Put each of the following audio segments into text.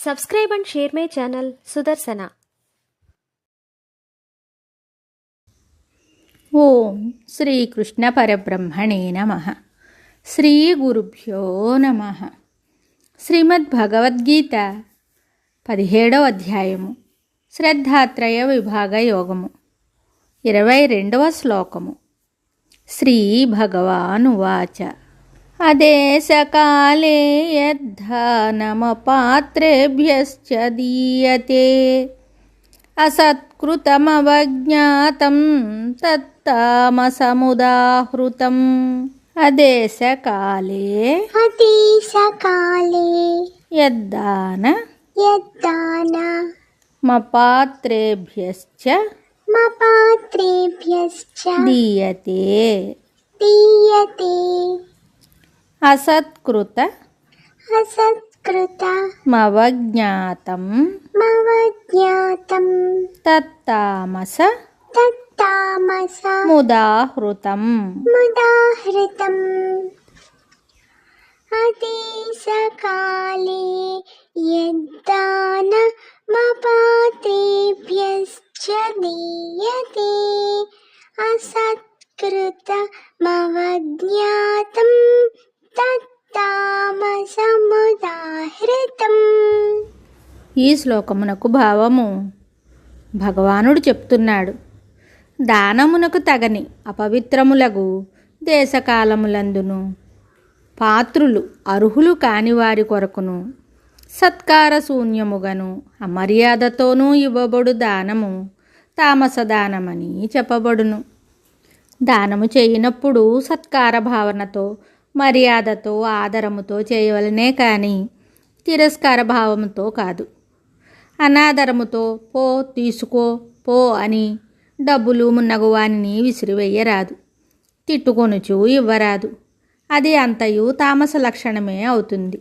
Subscribe and share my channel Sudarsana. ఓం శ్రీకృష్ణ పరబ్రహ్మణే నమః. శ్రీ గురుభ్యో నమః. శ్రీమద్భగవద్గీత 17వ అధ్యాయము శ్రద్ధాత్రయ విభాగ యోగము 22వ శ్లోకము. శ్రీ భగవానువాచ అదేశకాలే యద్ధానమపాత్రేభ్యశ్చ దీయతే అసత్కృతమవజ్ఞాతం తత్తామసముదాహృతం. అదేశకాలే యద్దాన మపాత్రేభ్యశ్చ దీయతే అసత్కృత మవజ్ఞాతం తత్తామస ముదాహృతం. అదేశకాలే యద్దానమపాత్రేభ్యశ్చ దీయతే అసత్కృతమవజ్ఞాతం తత్తామసముదాహృతం. ఈ శ్లోకమునకు భావము భగవానుడు చెప్తున్నాడు. దానమునకు తగని అపవిత్రములగు దేశకాలములందును పాత్రులు అర్హులు కాని వారి కొరకును సత్కార శూన్యముగను అమర్యాదతోనూ ఇవ్వబడు దానము తామసదానమని చెప్పబడును. దానము చేయనప్పుడు సత్కార భావనతో మర్యాదతో ఆదరముతో చేయవలనే కానీ తిరస్కార భావముతో కాదు. అనాదరముతో పో తీసుకో పో అని డబ్బులు మున్నగు వానిని విసిరివేయరాదు, తిట్టుకొనుచు ఇవ్వరాదు. అది అంతయు తామస లక్షణమే అవుతుంది.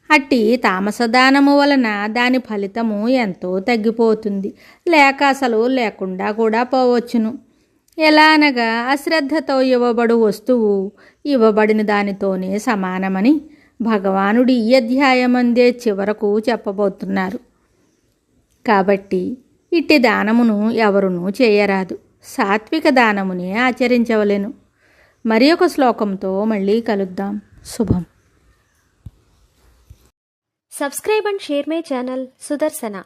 అట్టి తామసదానము వలన దాని ఫలితము ఎంతో తగ్గిపోతుంది, లేక అసలు లేకుండా కూడా పోవచ్చును. ఎలా అనగా అశ్రద్ధతో ఇవ్వబడు వస్తువు ఇవ్వబడిన దానితోనే సమానమని భగవానుడు ఈ అధ్యాయమందే చివరకు చెప్పబోతున్నారు. కాబట్టి ఇట్టి దానమును ఎవరునూ చేయరాదు, సాత్విక దానమునే ఆచరించవలెను. మరి ఒక శ్లోకంతో మళ్ళీ కలుద్దాం. శుభం. Subscribe and share my channel Sudarsana.